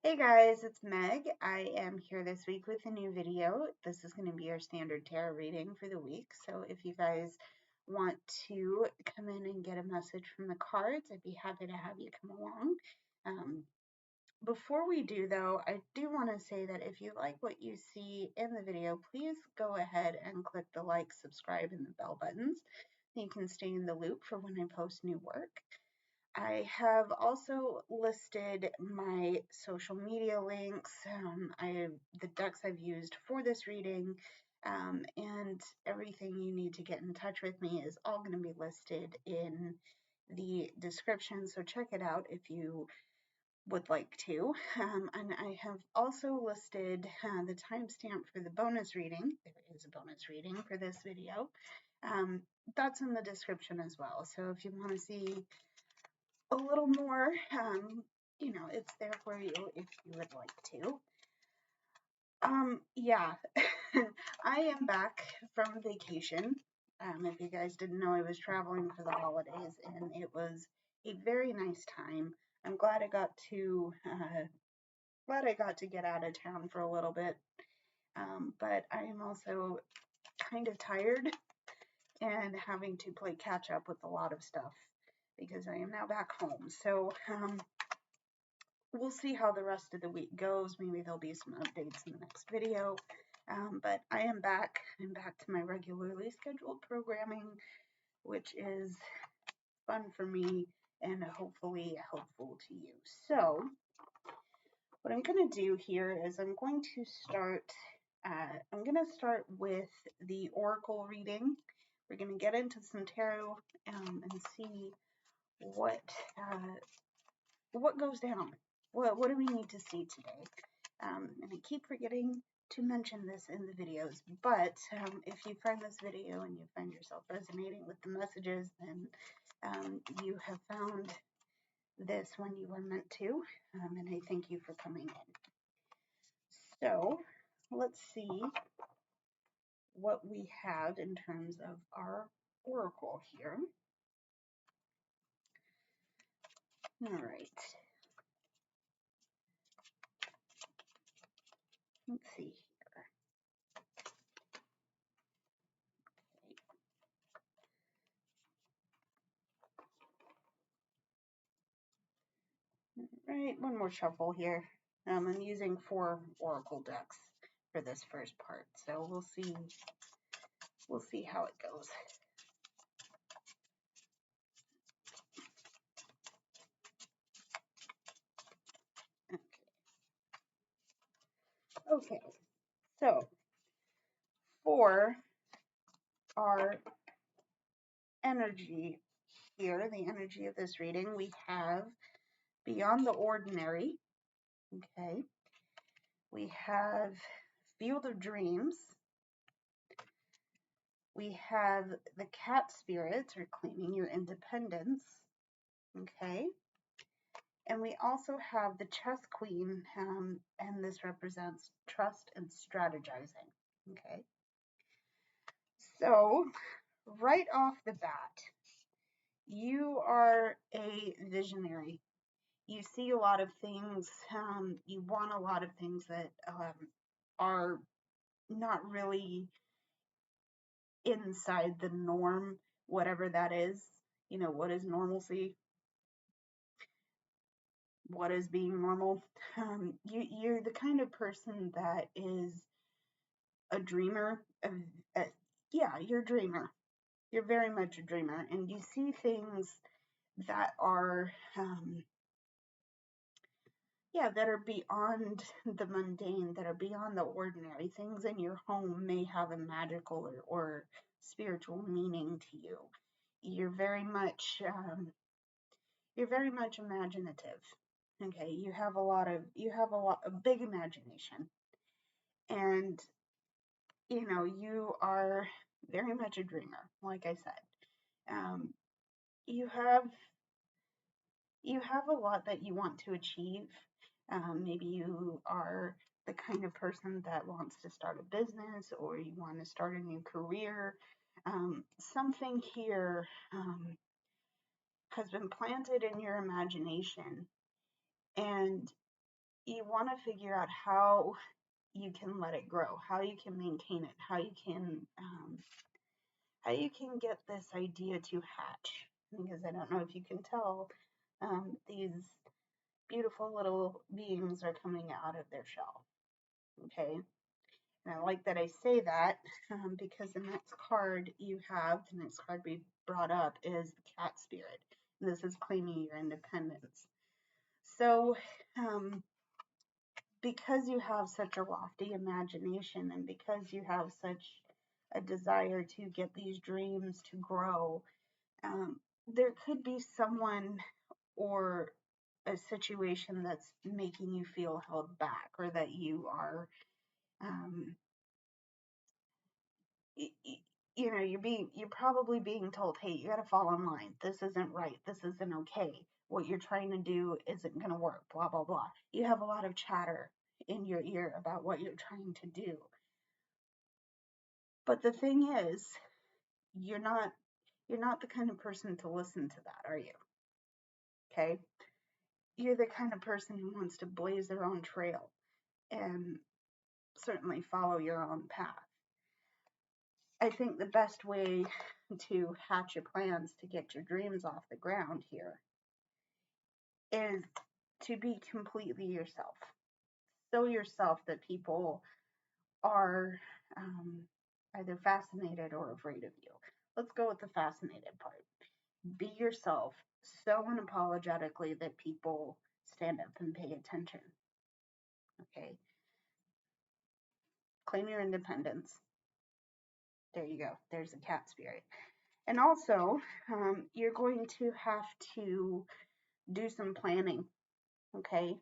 Hey guys, it's Meg. I am here this week with a new video. This is going to be our standard tarot reading for the week. So if you guys want to come in and get a message from the cards, I'd be happy to have you come along. Before we do though, I do want to say that if you like what you see in the video, please go ahead and click the like, subscribe, and the bell buttons. You can stay in the loop for when I post new work. I have also listed my social media links, the decks I've used for this reading, and everything you need to get in touch with me is all going to be listed in the description, so check it out if you would like to. And I have also listed the timestamp for the bonus reading. There is a bonus reading for this video. That's in the description as well, so if you want to see a little more, it's there for you if you would like to. Yeah, I am back from vacation. If you guys didn't know, I was traveling for the holidays, and it was a very nice time. I'm glad I got to get out of town for a little bit. But I am also kind of tired and having to play catch up with a lot of stuff because I am now back home. So we'll see how the rest of the week goes. Maybe there'll be some updates in the next video. But I am back. I'm back to my regularly scheduled programming, which is fun for me and hopefully helpful to you. So what I'm going to do here is I'm going to start with the oracle reading. We're going to get into some tarot and see what goes down. What do we need to see today? And I keep forgetting to mention this in the videos, but if you find this video and you find yourself resonating with the messages, then you have found this when you were meant to, and I thank you for coming in. So let's see what we have in terms of our oracle here. All right. Let's see here. All right, one more shuffle here. I'm using 4 oracle decks for this first part, so we'll see how it goes. Okay, so for our energy here, the energy of this reading, we have Beyond the Ordinary, okay? We have Field of Dreams. We have the Cat Spirits, or Claiming Your Independence, okay? And we also have the Chess Queen, and this represents trust and strategizing, okay? So, right off the bat, you are a visionary. You see a lot of things, you want a lot of things that are not really inside the norm, whatever that is. You know, what is normalcy? What is being normal? You're the kind of person that is a dreamer. Yeah, you're a dreamer. You're very much a dreamer, and you see things that are that are beyond the mundane, that are beyond the ordinary. Things in your home may have a magical or spiritual meaning to you. You're very much imaginative. Okay, you have a big imagination, and you are very much a dreamer. Like I said, you have a lot that you want to achieve. Maybe you are the kind of person that wants to start a business, or you want to start a new career. Something here has been planted in your imagination, and you want to figure out how you can let it grow, how you can maintain it, how you can get this idea to hatch. Because I don't know if you can tell, these beautiful little beings are coming out of their shell. Okay, and I like that I say that, because the next card the next card we brought up is the cat spirit. And this is claiming your independence. So, because you have such a lofty imagination and because you have such a desire to get these dreams to grow, there could be someone or a situation that's making you feel held back, or that you are, um, you're probably being told, hey, you got to fall in line. This isn't right. This isn't okay. What you're trying to do isn't going to work. Blah blah blah. You have a lot of chatter in your ear about what you're trying to do. But the thing is, you're not the kind of person to listen to that, are you? Okay? You're the kind of person who wants to blaze their own trail and certainly follow your own path. I think the best way to hatch your plans to get your dreams off the ground here is to be completely yourself. So yourself that people are, either fascinated or afraid of you. Let's go with the fascinated part. Be yourself so unapologetically that people stand up and pay attention. Okay? Claim your independence. There you go. There's a cat spirit. And also, you're going to have to do some planning, okay?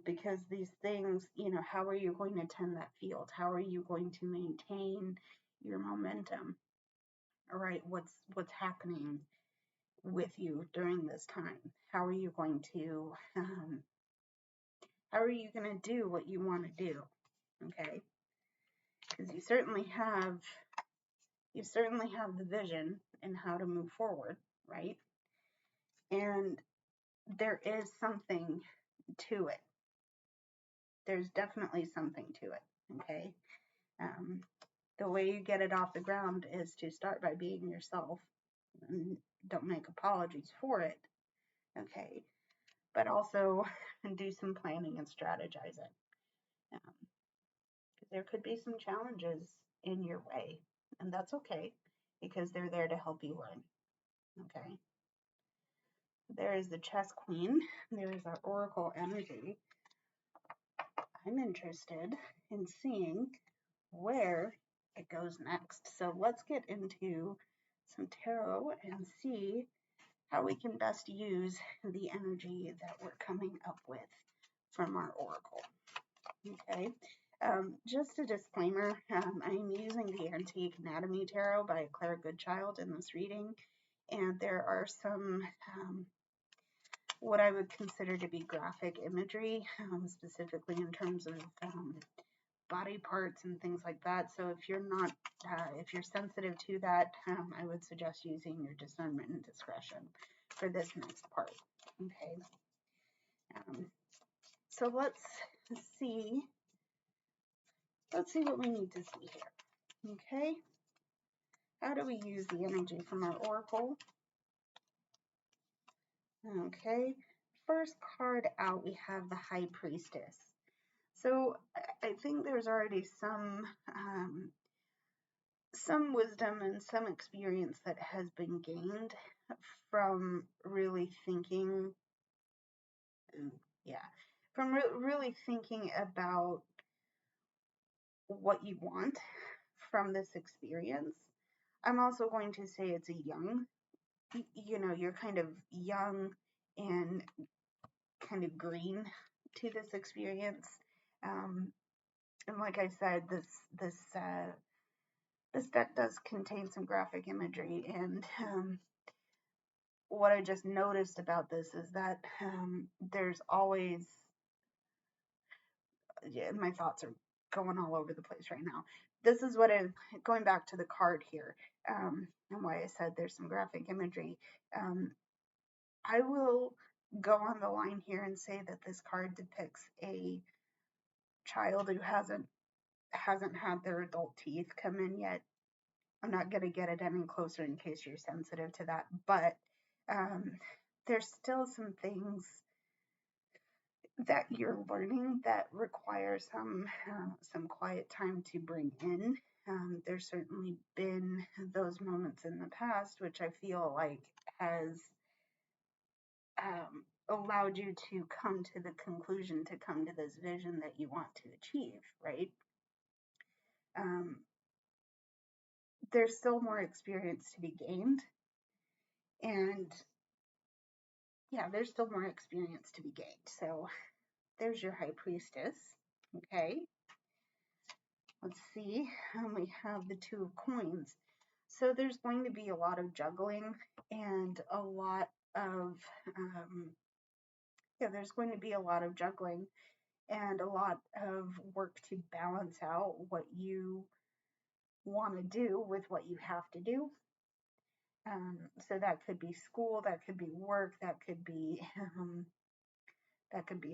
Because these things, how are you going to tend that field? How are you going to maintain your momentum? All right, what's happening with you during this time? How are you going to do what you want to do? Okay, because you certainly have the vision and how to move forward, right? And there is something to it. There's definitely something to it. Okay. The way you get it off the ground is to start by being yourself. And don't make apologies for it. Okay. But also do some planning and strategizing. There could be some challenges in your way, and that's okay, because they're there to help you learn. Okay. There is the chess queen. There is our oracle energy. I'm interested in seeing where it goes next. So let's get into some tarot and see how we can best use the energy that we're coming up with from our oracle. Okay. Just a disclaimer, I'm using the Antique Anatomy Tarot by Claire Goodchild in this reading, and there are some what I would consider to be graphic imagery, specifically in terms of body parts and things like that. So if you're not, if you're sensitive to that, I would suggest using your discernment and discretion for this next part. Okay. So let's see what we need to see here. Okay. How do we use the energy from our oracle? Okay. First card out, we have the High Priestess. So I think there's already some wisdom and some experience that has been gained from really thinking, really thinking about what you want from this experience. I'm also going to say it's a young, you're kind of young and kind of green to this experience. And like I said, this deck does contain some graphic imagery, and what I just noticed about this is that there's always, my thoughts are going all over the place right now. This is what I'm going back to the card here, and why I said there's some graphic imagery. I will go on the line here and say that this card depicts a child who hasn't had their adult teeth come in yet. I'm not going to get it any closer in case you're sensitive to that, but there's still some things that you're learning that require some quiet time to bring in. There's certainly been those moments in the past, which I feel like has allowed you to come to the conclusion, to come to this vision that you want to achieve, right? There's still more experience to be gained, and yeah, there's still more experience to be gained. So there's your High Priestess. Okay, let's see. We have the Two of Coins. So there's going to be a lot of juggling and a lot of there's going to be a lot of juggling and a lot of work to balance out what you want to do with what you have to do. So that could be school, that could be work, that could be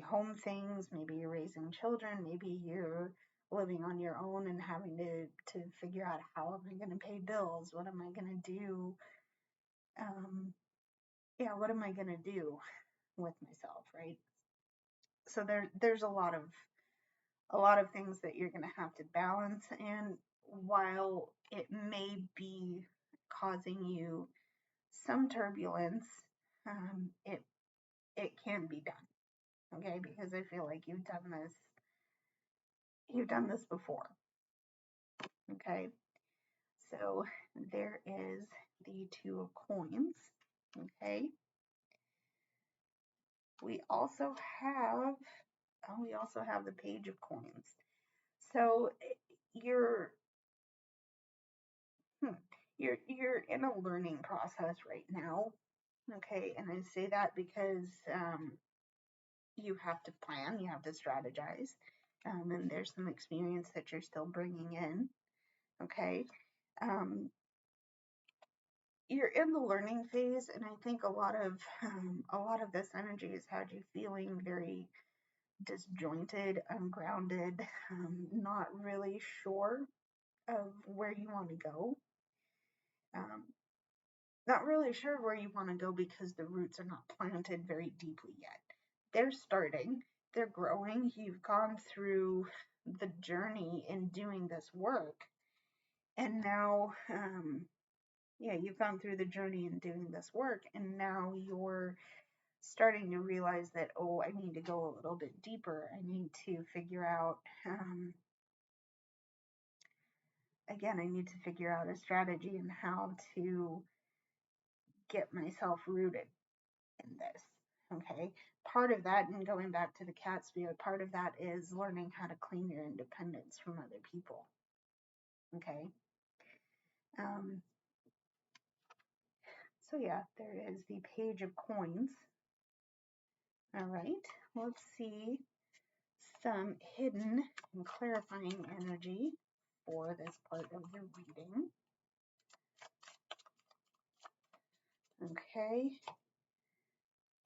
home things. Maybe you're raising children, maybe you're living on your own and having to figure out, how am I going to pay bills? What am I going to do? What am I going to do with myself, right? So there's a lot of things that you're going to have to balance, and while it may be causing you some turbulence, it can be done, okay? Because I feel like you've done this before, okay? So there is the Two of Coins, okay? We also have the Page of Coins. So you're in a learning process right now, okay? And I say that because you have to plan, you have to strategize, and there's some experience that you're still bringing in, okay? You're in the learning phase, and I think a lot of this energy has had you feeling very disjointed, ungrounded, not really sure of where you want to go. Not really sure where you want to go because the roots are not planted very deeply yet. They're starting, they're growing. You've gone through the journey in doing this work, and now, you've gone through the journey in doing this work, and now you're starting to realize that, oh, I need to go a little bit deeper. I need to figure out, I need to figure out a strategy and how to get myself rooted in this. Okay. Part of that, and going back to the cat spirit, part of that is learning how to claim your independence from other people. Okay. So yeah, there is the Page of Coins. All right. Let's see some hidden and clarifying energy for this part of the reading. Okay.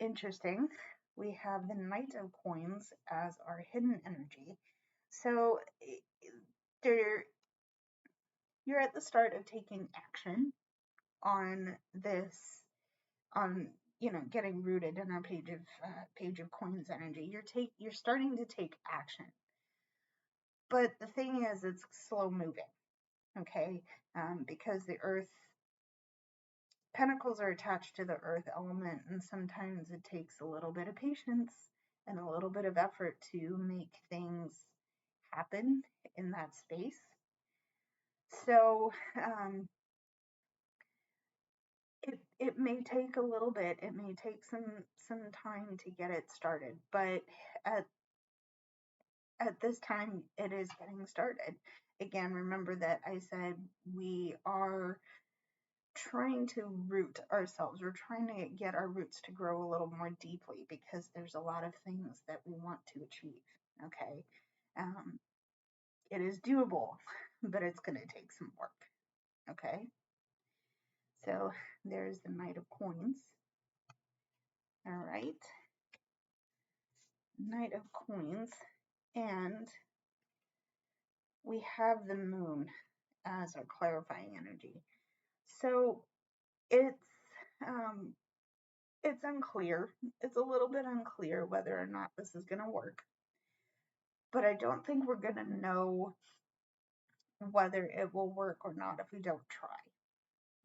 Interesting. We have the Knight of Coins as our hidden energy. So you're at the start of taking action on this, on getting rooted in our Page of Coins energy. You're starting to take action, but the thing is, it's slow moving, okay? Because the Earth Pentacles are attached to the Earth element, and sometimes it takes a little bit of patience and a little bit of effort to make things happen in that space. So it may take a little bit. It may take some time to get it started, but at this time, it is getting started. Again, remember that I said we are trying to root ourselves. We're trying to get our roots to grow a little more deeply because there's a lot of things that we want to achieve. Okay. It is doable, but it's going to take some work. Okay. So there's the Knight of Coins. All right. Knight of Coins, and we have the Moon as our clarifying energy. So it's unclear. It's a little bit unclear whether or not this is going to work. But I don't think we're going to know whether it will work or not if we don't try.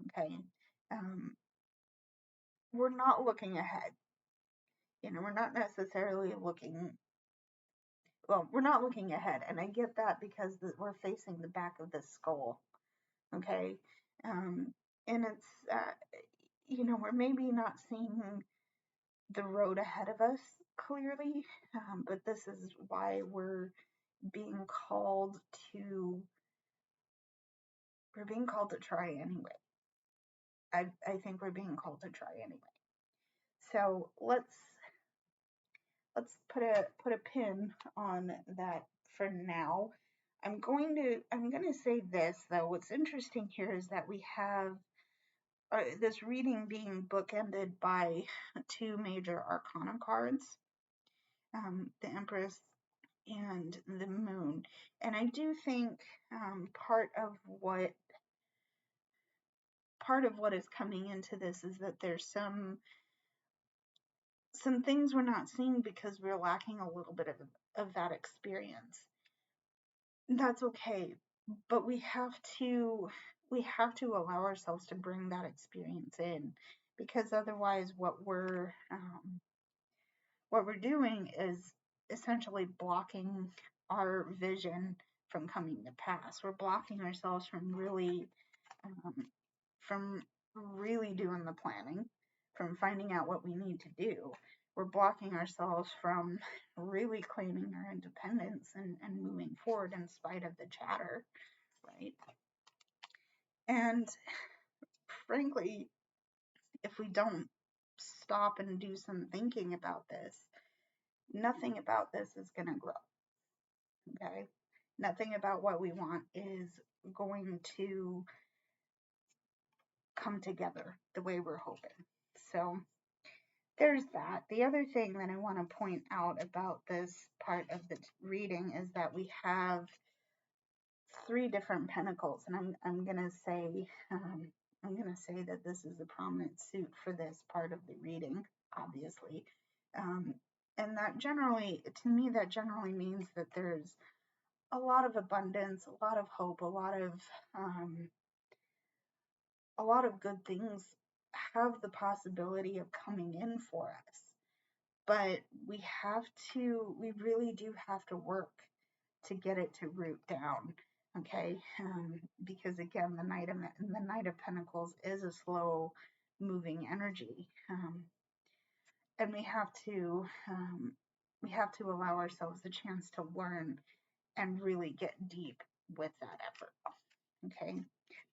Okay. We're not looking ahead. We're not necessarily looking. Well, we're not looking ahead, and I get that because we're facing the back of the skull. Okay. And it's we're maybe not seeing the road ahead of us clearly, but this is why we're being called to try anyway. I think we're being called to try anyway. So let's put a pin on that for now. I'm going to say this though. What's interesting here is that we have this reading being bookended by two major arcana cards, the Empress and the Moon. And I do think part of what is coming into this is that there's some things we're not seeing because we're lacking a little bit of that experience. That's okay, but we have to allow ourselves to bring that experience in, because otherwise what we're doing is essentially blocking our vision from coming to pass. We're blocking ourselves from really doing the planning, from finding out what we need to do. We're blocking ourselves from really claiming our independence and moving forward in spite of the chatter, right? And frankly, if we don't stop and do some thinking about this, nothing about this is going to grow, okay? Nothing about what we want is going to come together the way we're hoping. So there's that. The other thing that I want to point out about this part of the reading is that we have 3 different pentacles, and I'm gonna say that this is a prominent suit for this part of the reading, obviously, and that generally, to me, that generally means that there's a lot of abundance, a lot of hope, a lot of good things have the possibility of coming in for us. But we really do have to work to get it to root down, okay? Because again, the Knight of Pentacles is a slow moving energy, and we have to allow ourselves the chance to learn and really get deep with that effort, okay?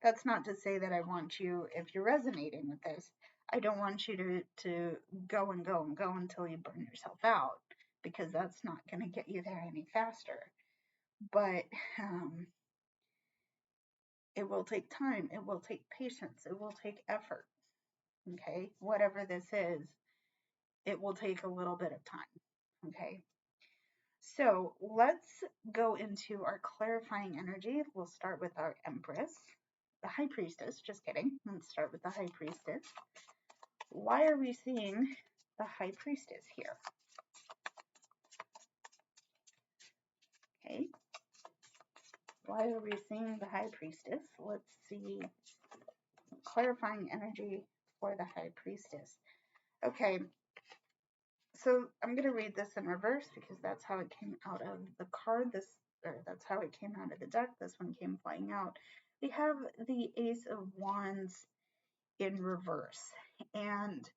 That's not to say that I want you, if you're resonating with this, I don't want you to go and go and go until you burn yourself out, because that's not going to get you there any faster. But it will take time, it will take patience, it will take effort, okay? Whatever this is, it will take a little bit of time, okay? So let's go into our clarifying energy. We'll start with our Empress, the High Priestess, just kidding. Let's start with the High Priestess. Why are we seeing the High Priestess here? Okay. Why are we seeing the High Priestess? Let's see. Clarifying energy for the High Priestess. Okay. So I'm going to read this in reverse because that's how it came out of the card. That's how it came out of the deck. This one came flying out. We have the Ace of Wands in reverse. And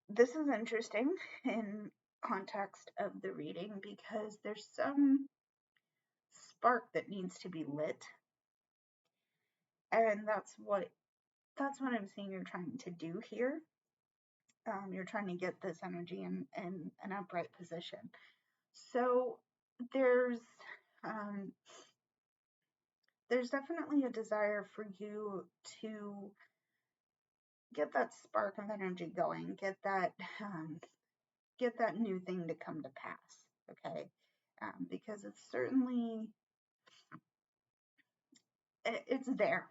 this is interesting in context of the reading because there's some spark that needs to be lit. And that's what I'm seeing you're trying to do here. You're trying to get this energy in an upright position. So there's definitely a desire for you to get that spark of energy going, get get that new thing to come to pass, okay? Because it's certainly, it's there.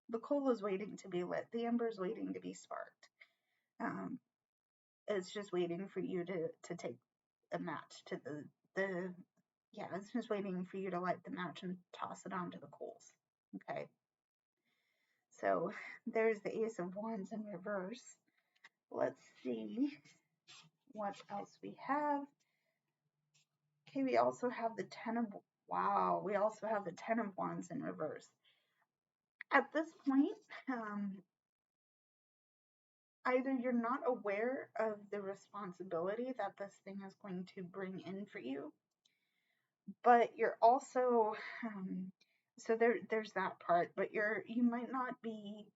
The coal is waiting to be lit. The ember is waiting to be sparked. It's just waiting for you to take a match to yeah, it's just waiting for you to light the match and toss it onto the coals, okay? So there's the Ace of Wands in reverse. Let's see what else we have. Okay, we also have the wow, we also have the Ten of Wands in reverse. At this point, either you're not aware of the responsibility that this thing is going to bring in for you, but you're also, so there's that part, but you might not be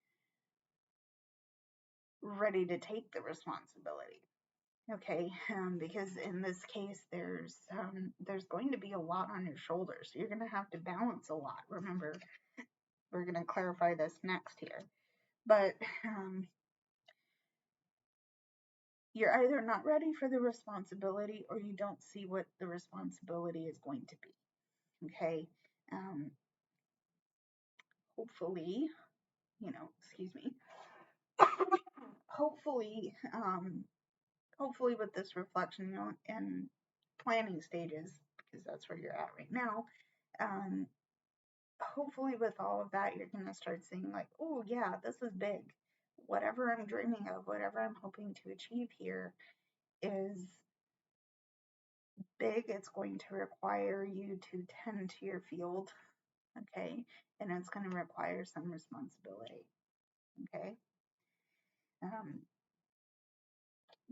ready to take the responsibility. Okay, because in this case, there's going to be a lot on your shoulders. You're going to have to balance a lot. Remember, we're going to clarify this next here. But you're either not ready for the responsibility or you don't see what the responsibility is going to be. Okay, hopefully, excuse me. Hopefully with this reflection and planning stages, because that's where you're at right now, hopefully with all of that, you're going to start seeing like, oh yeah, this is big. Whatever I'm dreaming of, whatever I'm hoping to achieve here is big. It's going to require you to tend to your field, okay? And it's going to require some responsibility, okay?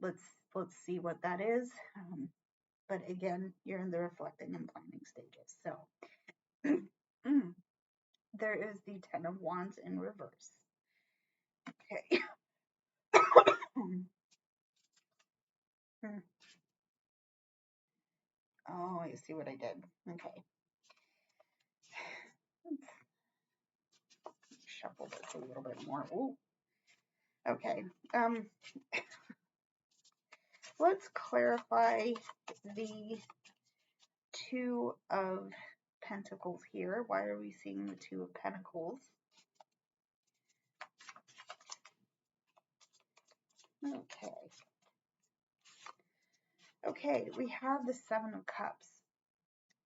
Let's see what that is. But again, you're in the reflecting and planning stages. So there is the Ten of Wands in reverse. Okay. Oh, I see what I did. Okay. Let's shuffle this a little bit more. Ooh. Okay. Let's clarify the Two of Pentacles here. Why are we seeing the Two of Pentacles? Okay. Okay, we have the Seven of Cups.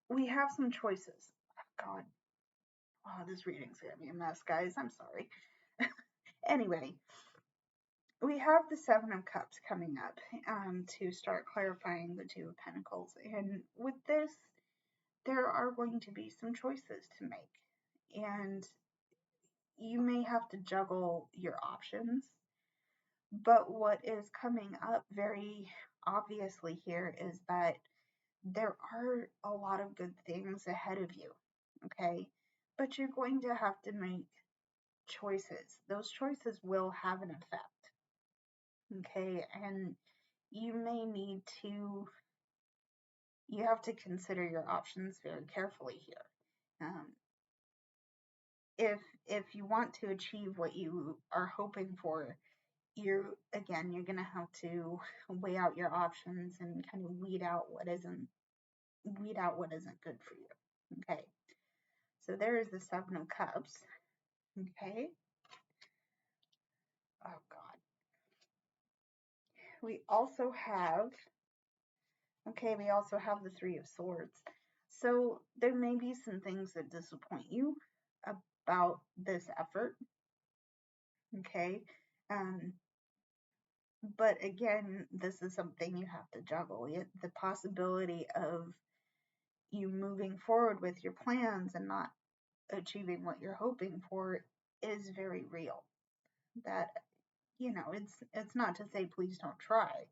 We have some choices. Oh, God. Oh, this reading's gonna be a mess, guys. I'm sorry. Anyway, we have the Seven of Cups coming up to start clarifying the Two of Pentacles. And with this, there are going to be some choices to make. And you may have to juggle your options. But what is coming up very obviously here is that there are a lot of good things ahead of you, okay? But you're going to have to make choices. Those choices will have an effect, okay? And you may need to, you have to consider your options very carefully here. If you want to achieve what you are hoping for, you're going to have to weigh out your options and kind of weed out what isn't good for you. Okay. So there is the Seven of Cups. Okay. Oh God. We also have the Three of Swords. So there may be some things that disappoint you about this effort. Okay. But again, this is something you have to juggle. The possibility of you moving forward with your plans and not achieving what you're hoping for is very real. That, it's not to say please don't try.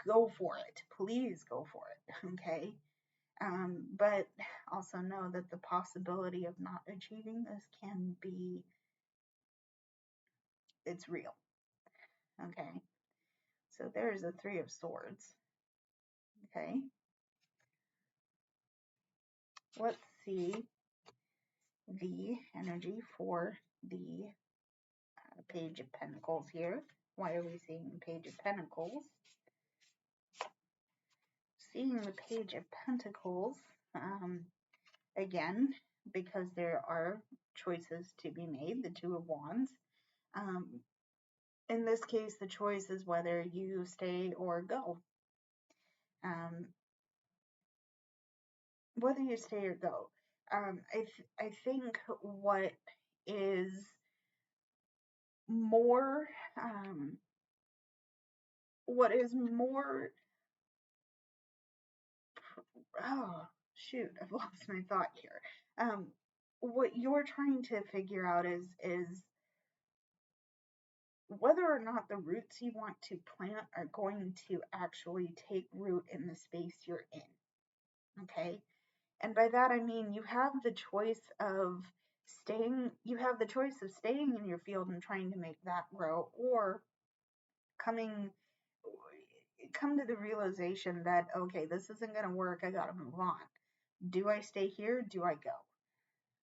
Go for it. Please go for it. Okay. But also know that the possibility of not achieving this it's real. Okay. So there's a Three of Swords. Okay. Let's see the energy for the Page of Pentacles here. Why are we seeing the Page of Pentacles? seeing the Page of Pentacles again, because there are choices to be made, the Two of Wands. In this case, the choice is whether you stay or go. Whether you stay or go. I think what is more oh shoot, I've lost my thought here. What you're trying to figure out is whether or not the roots you want to plant are going to actually take root in the space you're in. Okay? And by that I mean you have the choice of staying in your field and trying to make that grow, or come to the realization that, okay, this isn't going to work, I got to move on. Do I stay here? Do I go?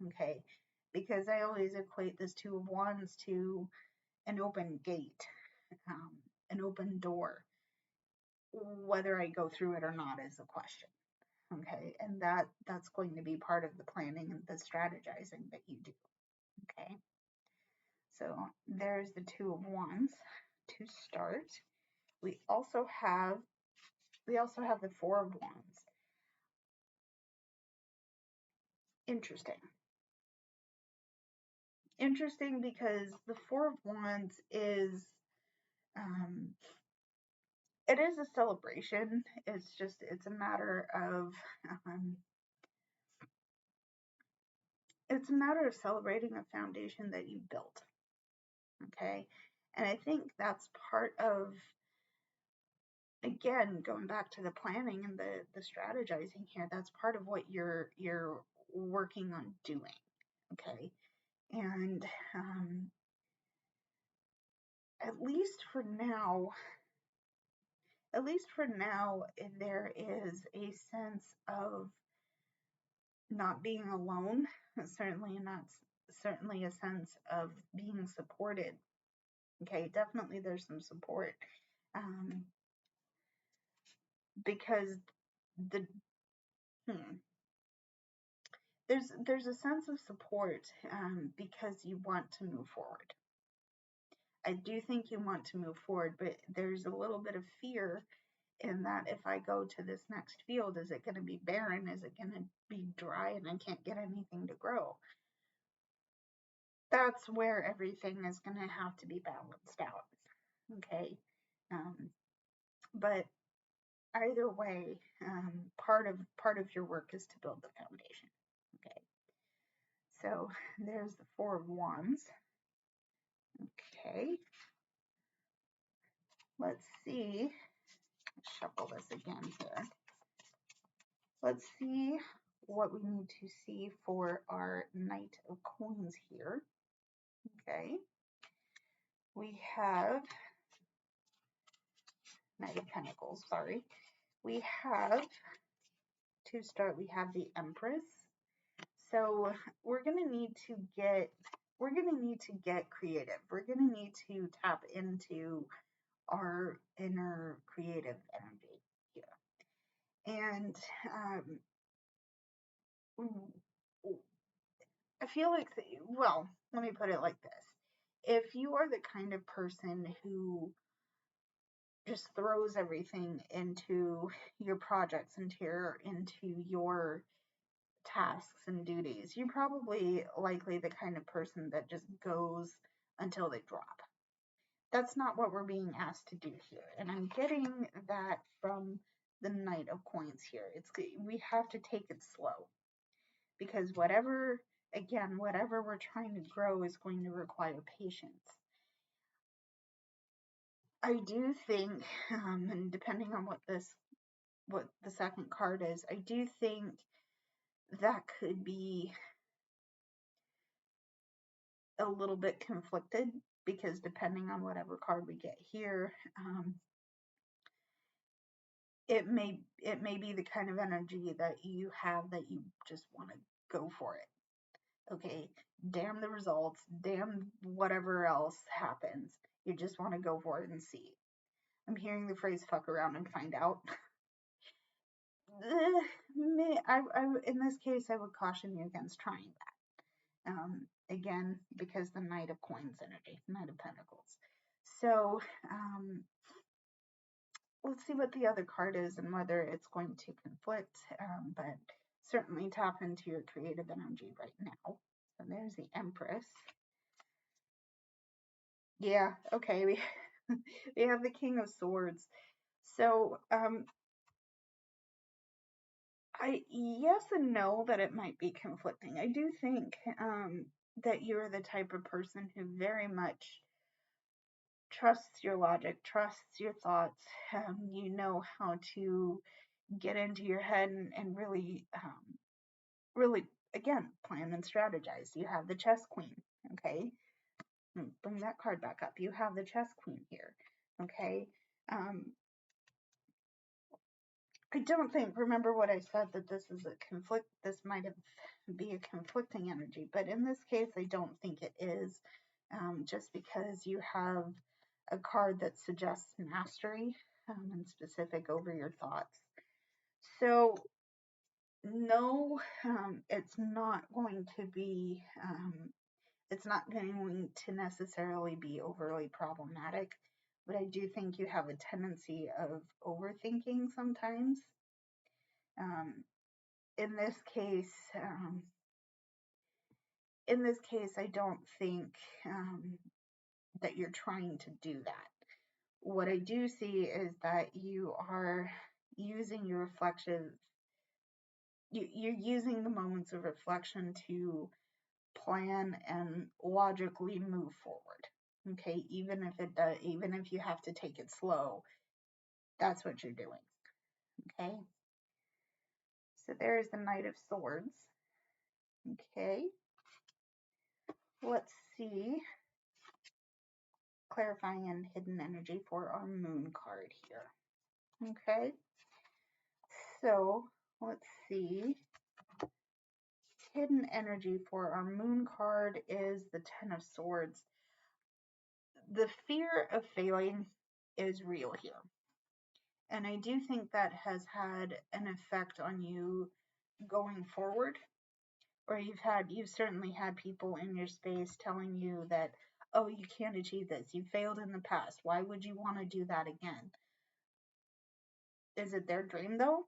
Okay? Because I always equate this Two of Wands to an open gate, an open door. Whether I go through it or not is a question. Okay, and that's going to be part of the planning and the strategizing that you do. Okay, so there's the Two of Wands to start. We also have the Four of Wands. Interesting because the Four of Wands is it is a celebration. It's a matter of celebrating a foundation that you built. Okay, and I think that's part of, again, going back to the planning and the strategizing here, that's part of what you're working on doing. Okay, and at least for now, there is a sense of not being alone, certainly a sense of being supported. Okay, definitely there's some support, because there's a sense of support, because you want to move forward. I do think you want to move forward, but there's a little bit of fear in that if I go to this next field, is it going to be barren? Is it going to be dry and I can't get anything to grow? That's where everything is going to have to be balanced out. Okay. But either way, part of your work is to build the foundation. Okay. So there's the Four of Wands. Okay. Let's see. Shuffle this again here. Let's see what we need to see for our Knight of Coins here. Okay. We have Knight of Pentacles, sorry. We have, to start, we have the Empress. So we're going to need to get creative. We're going to need to tap into our inner creative energy here. And I feel like, well, let me put it like this. If you are the kind of person who just throws everything into your projects, into your tasks and duties, you're probably likely the kind of person that just goes until they drop. That's not what we're being asked to do here. And I'm getting that from the Knight of Coins here. We have to take it slow, because whatever we're trying to grow is going to require patience. I do think, and depending on what the second card is, I do think that could be a little bit conflicted, because depending on whatever card we get here, it may be the kind of energy that you have that you just want to go for it. Okay, damn the results, damn whatever else happens. You just want to go for it and see. I'm hearing the phrase fuck around and find out. in this case, I would caution you against trying that. Again, because the Knight of Coins energy, Knight of Pentacles. So, let's see what the other card is and whether it's going to conflict, but certainly tap into your creative energy right now. So there's the Empress. Yeah, okay, we have the King of Swords. So, yes and no that it might be conflicting. I do think that you're the type of person who very much trusts your logic, trusts your thoughts. You know how to get into your head and really, really, again, plan and strategize. You have the Chess Queen, okay? Bring that card back up. You have the Chess Queen here, okay? I don't think, remember what I said, that this is a conflict, this might be a conflicting energy, but in this case, I don't think it is, just because you have a card that suggests mastery and specific over your thoughts. So, no, it's not going to be, it's not going to necessarily be overly problematic, but I do think you have a tendency of overthinking sometimes. In this case, I don't think that you're trying to do that. What I do see is that you are using your reflection. You're using the moments of reflection to plan and logically move forward. Okay, even if you have to take it slow, that's what you're doing. Okay, so there's the Knight of Swords. Okay, let's see. Clarifying and hidden energy for our moon card here. Okay, so let's see. Hidden energy for our moon card is the Ten of Swords. The fear of failing is real here. And I do think that has had an effect on you going forward. Or you've certainly had people in your space telling you that, oh, you can't achieve this. You failed in the past. Why would you want to do that again? Is it their dream though?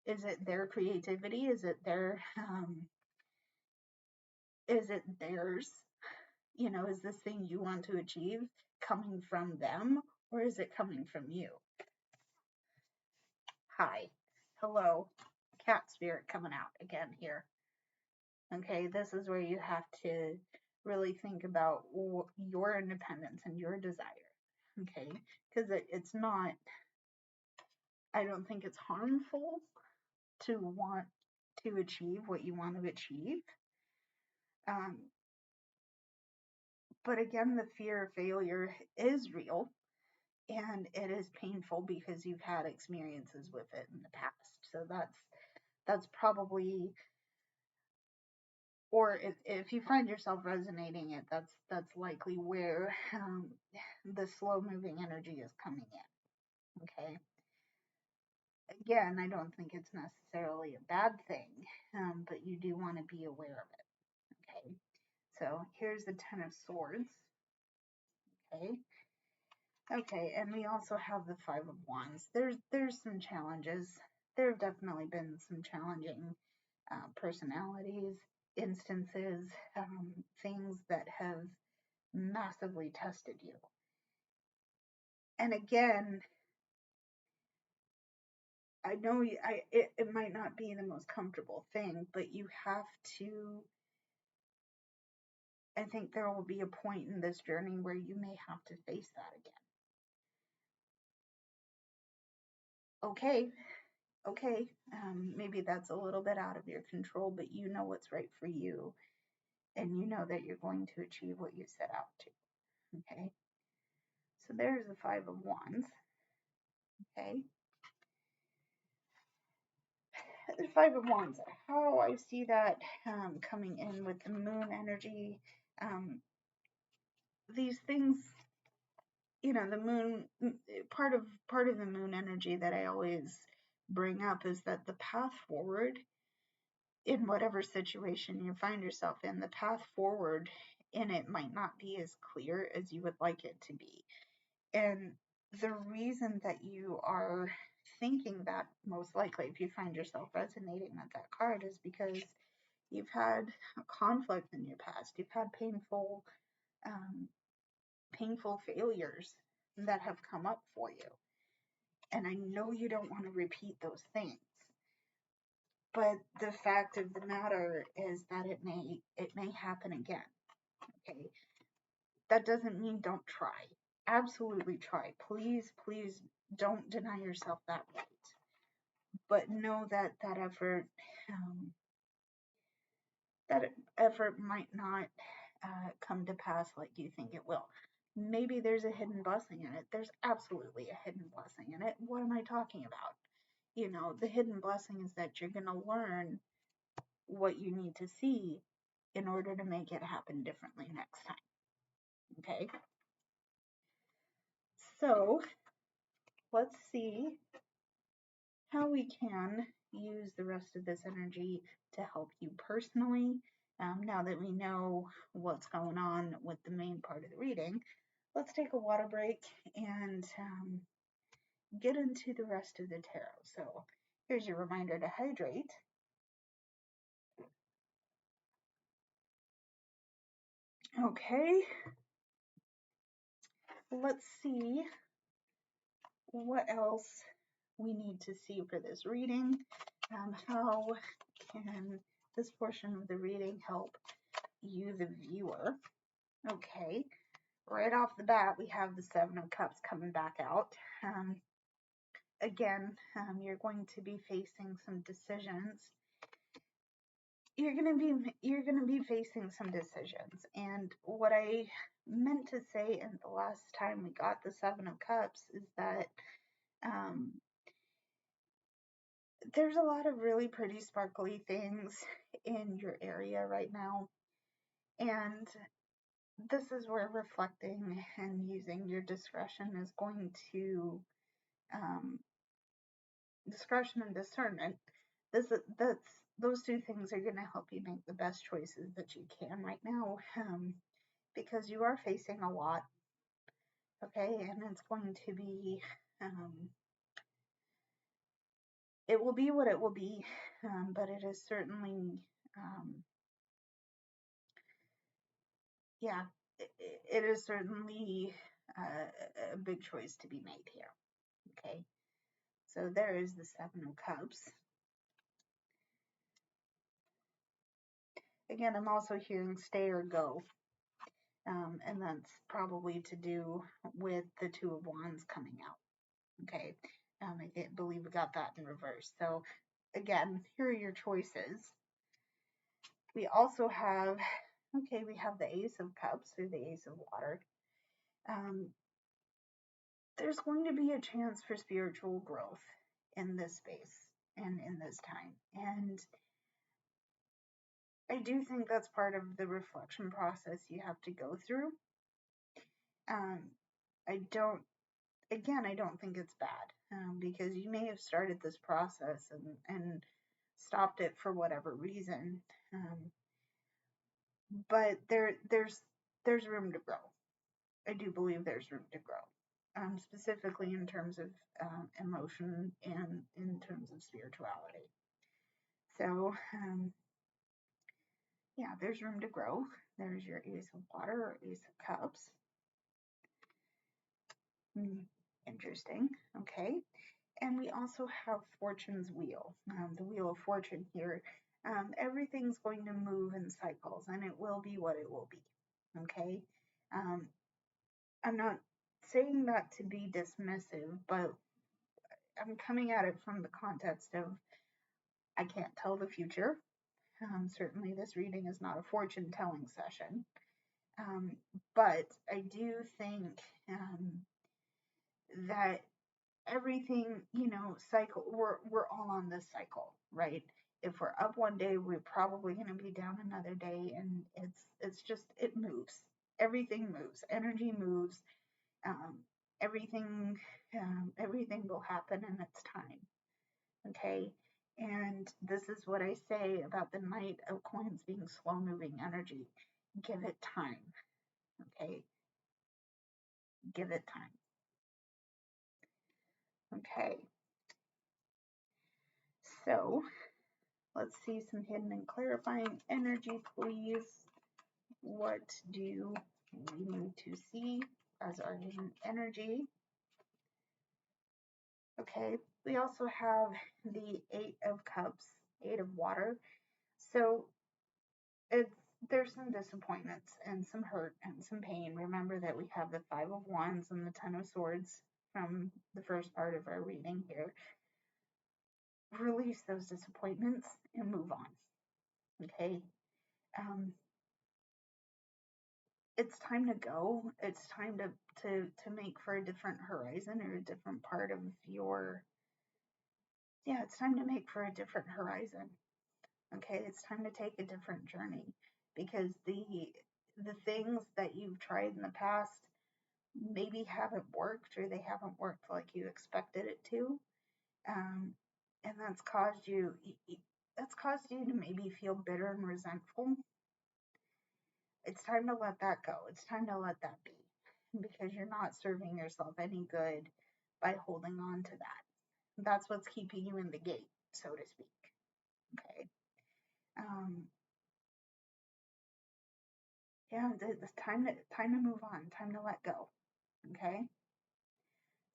Is it their creativity? Is it theirs? You know, is this thing you want to achieve coming from them, or is it coming from you? Hi, hello, cat spirit coming out again here. Okay, this is where you have to really think about your independence and your desire. Okay, because it's not, I don't think it's harmful to want to achieve what you want to achieve. But again, the fear of failure is real, and it is painful because you've had experiences with it in the past. So that's probably, or if you find yourself resonating it, that's likely where the slow moving energy is coming in. Okay. Again, I don't think it's necessarily a bad thing, but you do want to be aware of it. Okay. So here's the Ten of Swords. Okay. Okay, and we also have the Five of Wands. There's some challenges. There have definitely been some challenging personalities, instances, things that have massively tested you. And again, I know it might not be the most comfortable thing, but you have to. I think there will be a point in this journey where you may have to face that again. Okay, maybe that's a little bit out of your control, but you know what's right for you, and you know that you're going to achieve what you set out to. Okay, so there's the Five of Wands. Okay, the Five of Wands. How I see that coming in with the Moon energy. These things, you know, the Moon. Part of the Moon energy that I always bring up is that the path forward in whatever situation you find yourself in, the path forward in it might not be as clear as you would like it to be. And the reason that you are thinking that, most likely, if you find yourself resonating with that card, is because you've had a conflict in your past. You've had um, painful failures that have come up for you. And I know you don't want to repeat those things. But the fact of the matter is that it may happen again. Okay. That doesn't mean don't try. Absolutely try. Please, please don't deny yourself that right. But know that that effort might not come to pass like you think it will. Maybe there's a hidden blessing in it. There's absolutely a hidden blessing in it. What am I talking about? You know, the hidden blessing is that you're going to learn what you need to see in order to make it happen differently next time. Okay? So, let's see how we can use the rest of this energy to help you personally. Now that we know what's going on with the main part of the reading, let's take a water break and get into the rest of the tarot. So here's your reminder to hydrate. Okay, let's see what else we need to see for this reading. How can this portion of the reading help you, the viewer? Okay, right off the bat, we have the Seven of Cups coming back out. Again, you're going to be facing some decisions. You're gonna be facing some decisions, and what I meant to say in the last time we got the Seven of Cups is that there's a lot of really pretty sparkly things in your area right now, and this is where reflecting and using your discretion is going to discretion and discernment. Those two things are going to help you make the best choices that you can right now, because you are facing a lot. Okay, and it's going to be it will be what it will be, but it is certainly yeah, it is certainly a big choice to be made here. Okay, so there is the Seven of Cups. Again, I'm also hearing stay or go, and that's probably to do with the Two of Wands coming out. Okay, I believe we got that in reverse. So again, here are your choices. We also have, okay, we have the Ace of Cups or the Ace of Water. There's going to be a chance for spiritual growth in this space and in this time. And I do think that's part of the reflection process you have to go through. I don't think it's bad, because you may have started this process and stopped it for whatever reason. But there's room to grow. I do believe there's room to grow, specifically in terms of emotion and in terms of spirituality. So, yeah, there's room to grow. There's your Ace of Water or Ace of Cups. Interesting. Okay. And we also have Fortune's Wheel, the Wheel of Fortune here. Everything's going to move in cycles, and it will be what it will be. Okay. I'm not saying that to be dismissive, but I'm coming at it from the context of I can't tell the future. Certainly, this reading is not a fortune telling session. But I do think that everything, cycle, we're all on this cycle, right? If we're up one day, we're probably going to be down another day, and it's just, it moves. Everything moves. Energy moves. Everything will happen in its time. Okay, And this is what I say about the Knight of Coins being slow moving energy. Give it time. Okay. Give it time. Okay. So let's see some hidden and clarifying energy, please. What do we need to see as our hidden energy? Okay, we also have the Eight of Cups, Eight of Water. So there's some disappointments and some hurt and some pain. Remember that we have the Five of Wands and the Ten of Swords from the first part of our reading here. Release those disappointments and move on. Okay. It's time to go. It's time to make for a different horizon or a different part of your, yeah, it's time to make for a different horizon. Okay, it's time to take a different journey because the things that you've tried in the past maybe haven't worked or they haven't worked like you expected it to. And that's caused you to maybe feel bitter and resentful. It's time to let that go. It's time to let that be because you're not serving yourself any good by holding on to that. That's what's keeping you in the gate, so to speak. Okay. Yeah, it's time to move on, time to let go. Okay.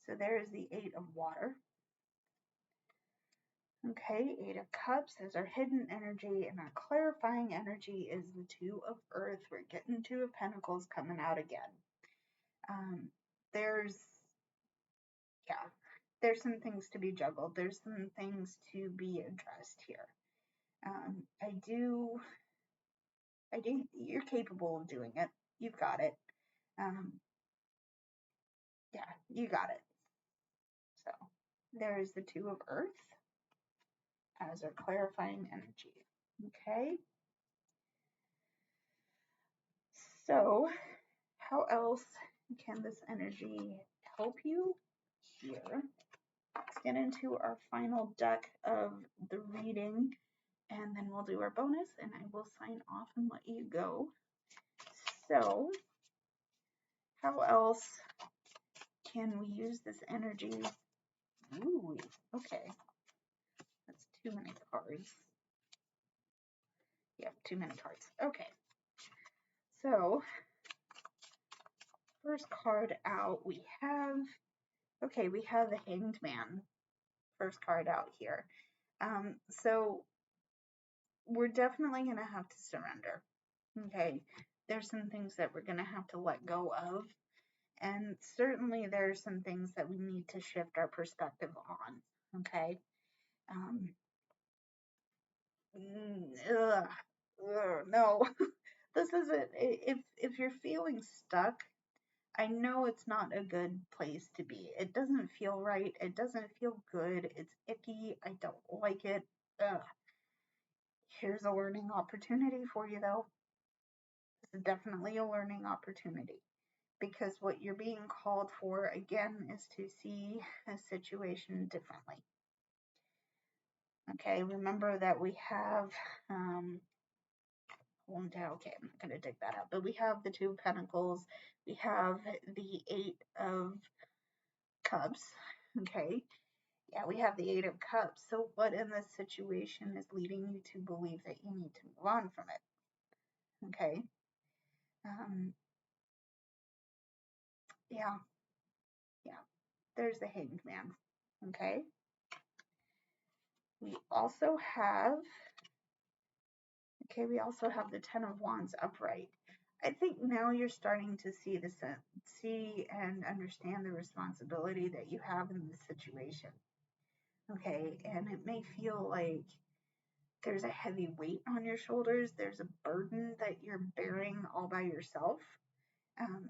So there is the Eight of Water. Okay, Eight of Cups is our hidden energy, and our clarifying energy is the Two of Earth. We're getting Two of Pentacles coming out again. There's some things to be juggled. There's some things to be addressed here. You're capable of doing it. You've got it. Yeah, you got it. So there is the Two of Earth as our clarifying energy. Okay. So how else can this energy help you here? Let's get into our final deck of the reading, and then we'll do our bonus, and I will sign off and let you go. So how else can we use this energy? Ooh, okay. That's too many cards. Yep, too many cards. Okay. So first card out we have the Hanged Man. First card out here. So we're definitely going to have to surrender. Okay. There's some things that we're going to have to let go of. And certainly there's some things that we need to shift our perspective on. Okay. No, this isn't. If you're feeling stuck, I know it's not a good place to be. It doesn't feel right. It doesn't feel good. It's icky. I don't like it. Ugh. Here's a learning opportunity for you, though. This is definitely a learning opportunity because what you're being called for, again, is to see a situation differently. Okay, remember that we have, okay, I'm not going to dig that out, but we have the Two of Pentacles, we have the Eight of Cups, okay? Yeah, we have the Eight of Cups. So what in this situation is leading you to believe that you need to move on from it? Okay. Yeah. There's the Hanged Man. Okay. We also have the Ten of Wands upright. I think now you're starting to see and understand the responsibility that you have in this situation. Okay, and it may feel like there's a heavy weight on your shoulders. There's a burden that you're bearing all by yourself.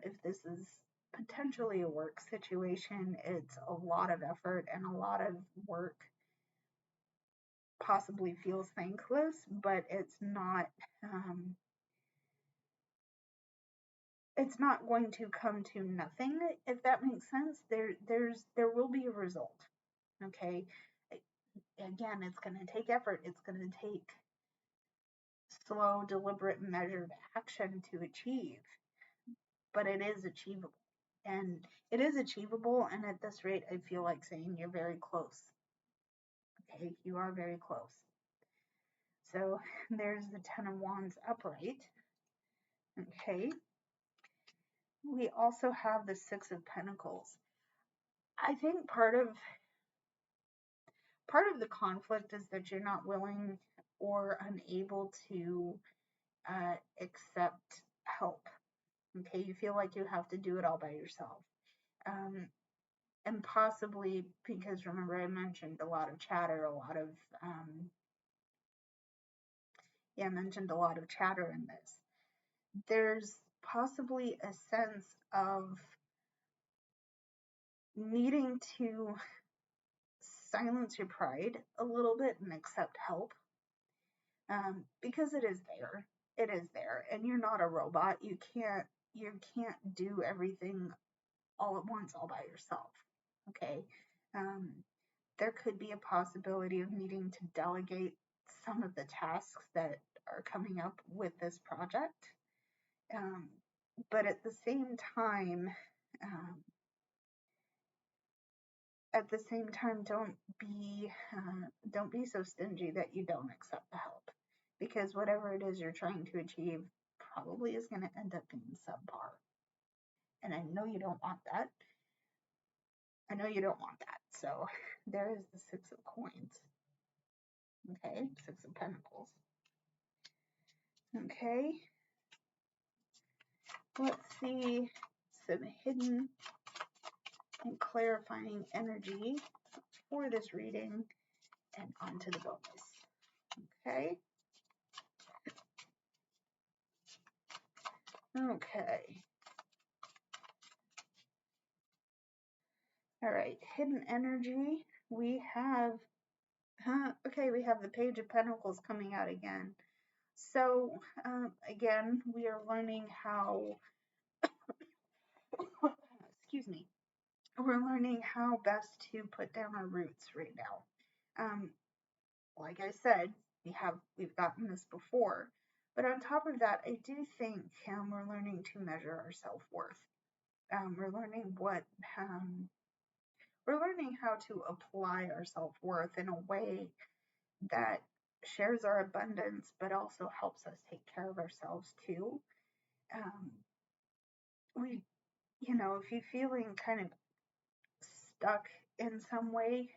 If this is potentially a work situation, it's a lot of effort and a lot of work. Possibly feels thankless, but it's not going to come to nothing, if that makes sense. There will be a result. Okay. again, it's going to take effort. It's going to take slow, deliberate, measured action to achieve, but it is achievable. And it is achievable, and at this rate, I feel like saying you're very close. Okay, you are very close. So there's the Ten of Wands upright. Okay. We also have the Six of Pentacles. I think part of the conflict is that you're not willing or unable to accept help. Okay, you feel like you have to do it all by yourself. And possibly because, remember, I mentioned a lot of chatter, I mentioned a lot of chatter in this. There's possibly a sense of needing to silence your pride a little bit and accept help, because it is there. It is there, and you're not a robot. You can't do everything all at once, all by yourself. Okay, there could be a possibility of needing to delegate some of the tasks that are coming up with this project, but at the same time, don't be so stingy that you don't accept the help, because whatever it is you're trying to achieve probably is going to end up being subpar. And I know you don't want that. So there is the Six of Coins. Okay, Six of Pentacles. Okay, let's see some hidden and clarifying energy for this reading and onto the bonus. Okay. Okay. All right, hidden energy. We have, we have the Page of Pentacles coming out again. So, again, we are learning how, excuse me, we're learning how best to put down our roots right now. Like I said, we've gotten this before, but on top of that, I do think we're learning to measure our self-worth. We're learning how to apply our self-worth in a way that shares our abundance, but also helps us take care of ourselves too. If you're feeling kind of stuck in some way,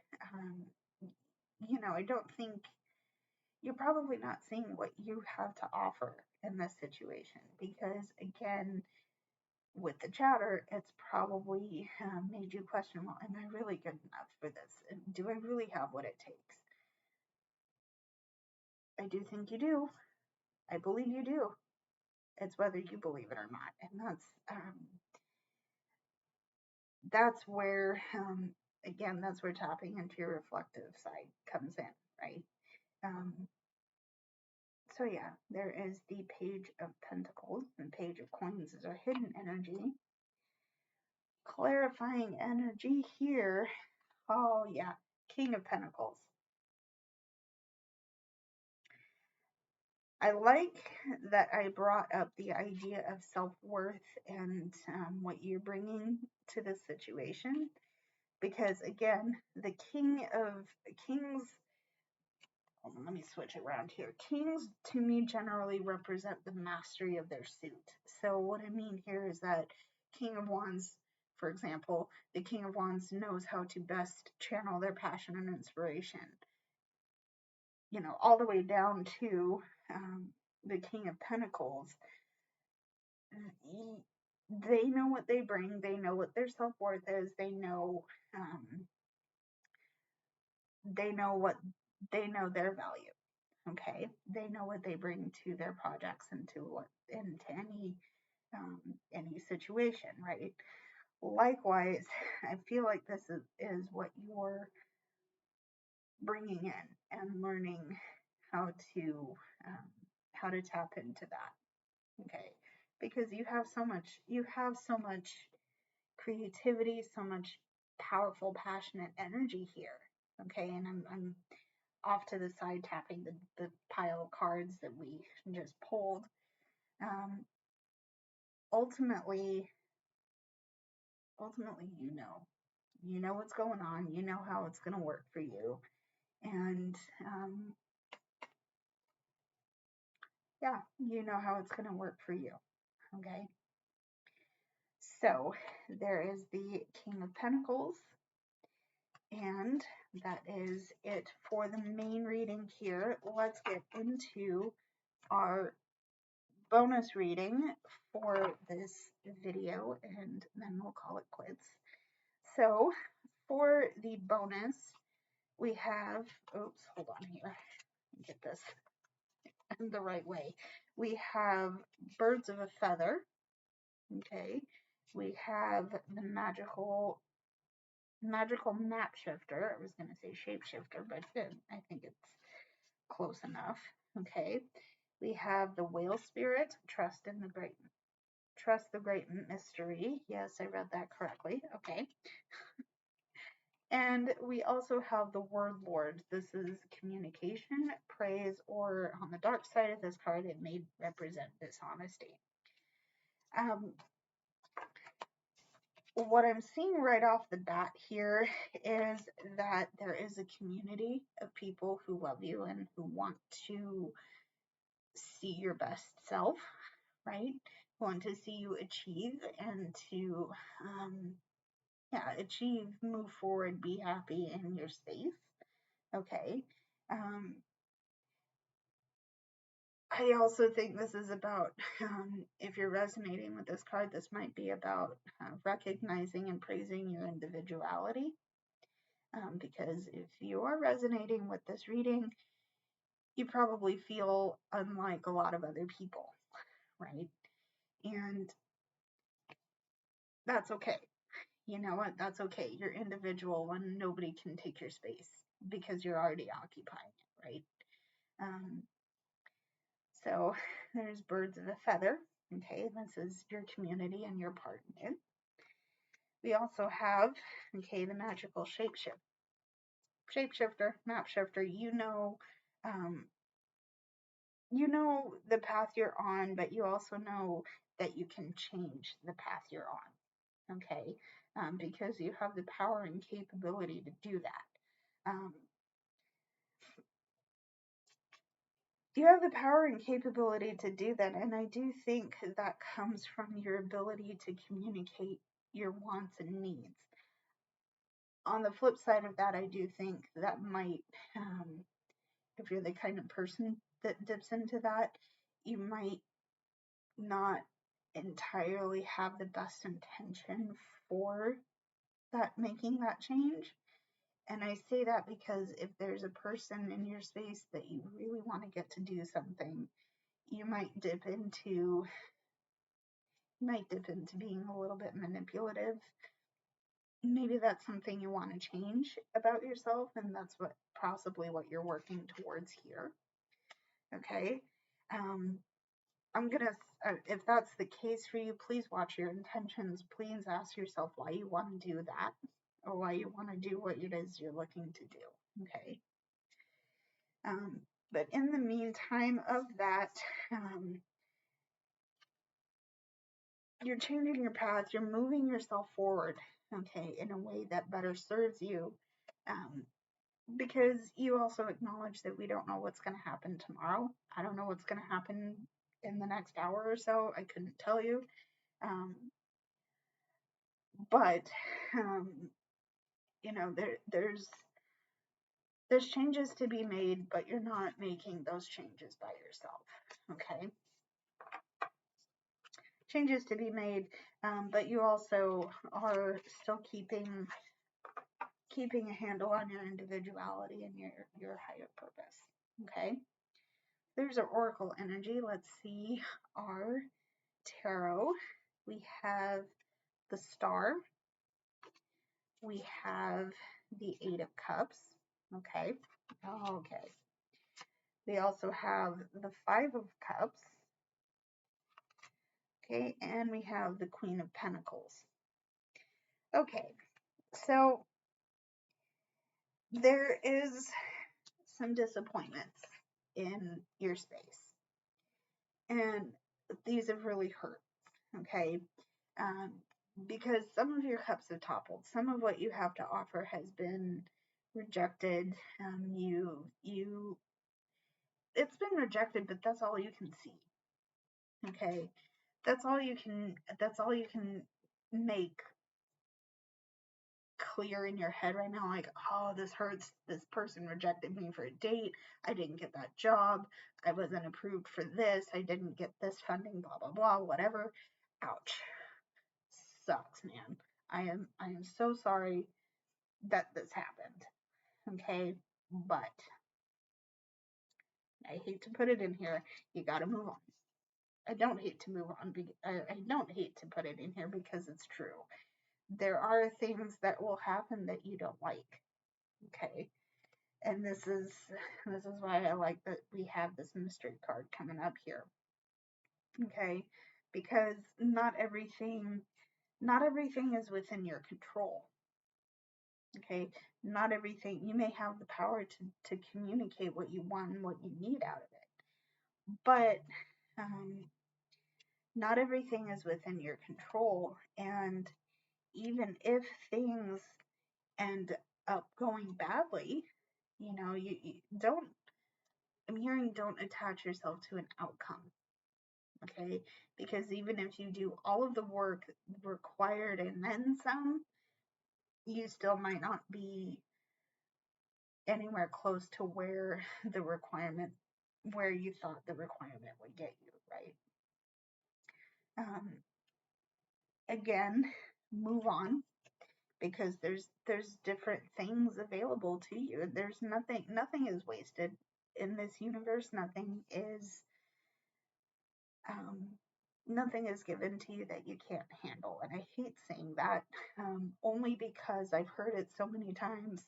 I don't think you're probably not seeing what you have to offer in this situation, because again, with the chatter, it's probably made you question, well, am I really good enough for this? And do I really have what it takes? I do think you do. I believe you do. It's whether you believe it or not. And that's where, again, that's where tapping into your reflective side comes in, right? So yeah, there is the Page of Pentacles, and Page of Coins is our hidden energy. Clarifying energy here. Oh yeah, King of Pentacles. I like that I brought up the idea of self-worth and what you're bringing to this situation, because again, the Kings, hold on, let me switch around here. Kings, to me, generally represent the mastery of their suit. So what I mean here is that King of Wands, for example, the King of Wands knows how to best channel their passion and inspiration. All the way down to the King of Pentacles. They know what they bring. They know what their self-worth is. They know their value. Okay, they know what they bring to their projects and into any situation, right? Likewise, I feel like this is what you're bringing in and learning how to tap into that. Okay, because you have so much creativity, so much powerful, passionate energy here. Okay, and I'm off to the side tapping the pile of cards that we just pulled. Um, ultimately, you know what's going on, you know how it's going to work for you, and yeah, you know how it's going to work for you. Okay, so there is the King of Pentacles, and that is it for the main reading here. Let's get into our bonus reading for this video, and then we'll call it quits. So for the bonus, we have, oops, hold on here, get this the right way. We have Birds of a Feather, okay. We have the magical map shifter. I was going to say shapeshifter, but I think it's close enough, okay. We have the Whale Spirit, trust the great mystery. Yes, I read that correctly. Okay. And we also have the Word Lord. This is communication, praise, or on the dark side of this card, it may represent dishonesty. What I'm seeing right off the bat here is that there is a community of people who love you and who want to see your best self, right? Want to see you achieve and to achieve, move forward, be happy in your space. Okay. I also think this is about, if you're resonating with this card, this might be about recognizing and praising your individuality. Because if you are resonating with this reading, you probably feel unlike a lot of other people, right? And that's okay. You know what? That's okay. You're individual and nobody can take your space because you're already occupying it, right? So there's Birds of a Feather. Okay, this is your community and your part in it. We also have, okay, the magical shapeshifter, map shifter. You know the path you're on, but you also know that you can change the path you're on. Okay, because you have the power and capability to do that. You have the power and capability to do that, and I do think that comes from your ability to communicate your wants and needs. On the flip side of that, I do think that might, if you're the kind of person that dips into that, you might not entirely have the best intention for that, making that change. And I say that because if there's a person in your space that you really want to get to do something, you might dip into being a little bit manipulative. Maybe that's something you want to change about yourself, and that's possibly what you're working towards here. Okay. I'm gonna, if that's the case for you, please watch your intentions. Please ask yourself why you want to do that, or why you want to do what it is you're looking to do. Okay. But in the meantime of that, you're changing your path, you're moving yourself forward, okay, in a way that better serves you, because you also acknowledge that we don't know what's going to happen tomorrow. I don't know what's going to happen in the next hour or so. I couldn't tell you. But you know, there's changes to be made, but you're not making those changes by yourself. Okay. Changes to be made, but you also are still keeping a handle on your individuality and your higher purpose. Okay. There's our oracle energy. Let's see our tarot. We have the Star. We have the Eight of Cups. Okay. Okay. We also have the Five of Cups. Okay, and we have the Queen of Pentacles. Okay, so there is some disappointments in your space, and these have really hurt, okay? Um, because some of your cups have toppled. Some of what you have to offer has been rejected. It's been rejected, but that's all you can see. Okay, that's all you can make clear in your head right now. Like, oh, this hurts. This person rejected me for a date. I didn't get that job. I wasn't approved for this. I didn't get this funding. Blah blah blah. Whatever. Ouch. Sucks, man. I am so sorry that this happened. Okay, but I hate to put it in here. You got to move on. I don't hate to move on. I don't hate to put it in here because it's true. There are things that will happen that you don't like. Okay, and this is why I like that we have this mystery card coming up here. Okay, because not everything is within your control. Okay, not everything. You may have the power to communicate what you want and what you need out of it, but not everything is within your control. And even if things end up going badly, you don't, I'm hearing, don't attach yourself to an outcome. Okay, because even if you do all of the work required and then some, you still might not be anywhere close to where you thought the requirement would get you, right? Again, move on, because there's different things available to you. There's nothing is wasted in this universe. Nothing is given to you that you can't handle. And I hate saying that, only because I've heard it so many times.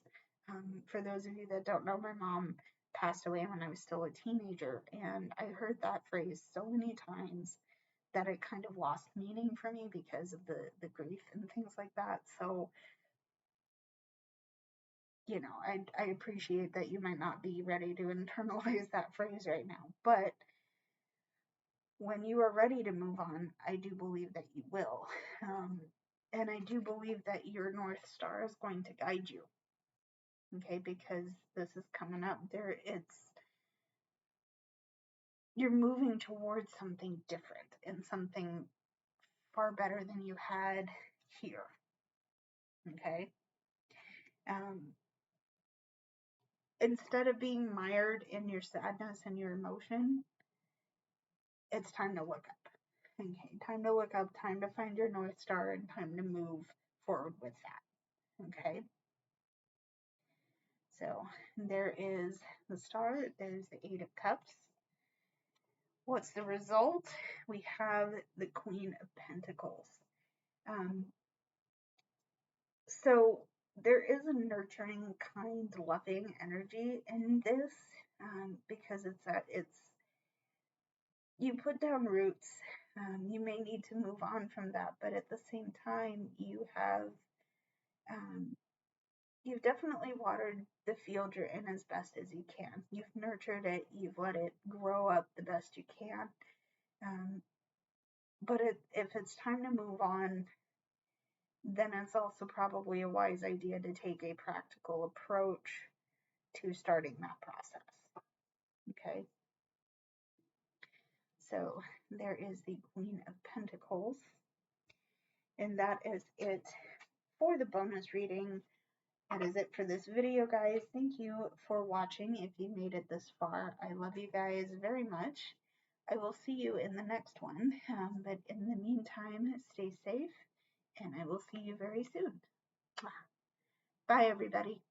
For those of you that don't know, my mom passed away when I was still a teenager, and I heard that phrase so many times that it kind of lost meaning for me because of the grief and things like that. So, I appreciate that you might not be ready to internalize that phrase right now, but when you are ready to move on, I do believe that you will. And I do believe that your North Star is going to guide you. Okay, because this is coming up. You're moving towards something different and something far better than you had here. Okay. Instead of being mired in your sadness and your emotion, it's time to look up. Okay, time to look up, time to find your North Star, and time to move forward with that. Okay. So there is the Star, there's the Eight of Cups. What's the result? We have the Queen of Pentacles. So there is a nurturing, kind, loving energy in this, because you put down roots. You may need to move on from that, but at the same time, you've definitely watered the field you're in as best as you can. You've nurtured it. You've let it grow up the best you can. But if it's time to move on, then it's also probably a wise idea to take a practical approach to starting that process. Okay. So there is the Queen of Pentacles. And that is it for the bonus reading. That is it for this video, guys. Thank you for watching. If you made it this far, I love you guys very much. I will see you in the next one. But in the meantime, stay safe, and I will see you very soon. Bye, everybody.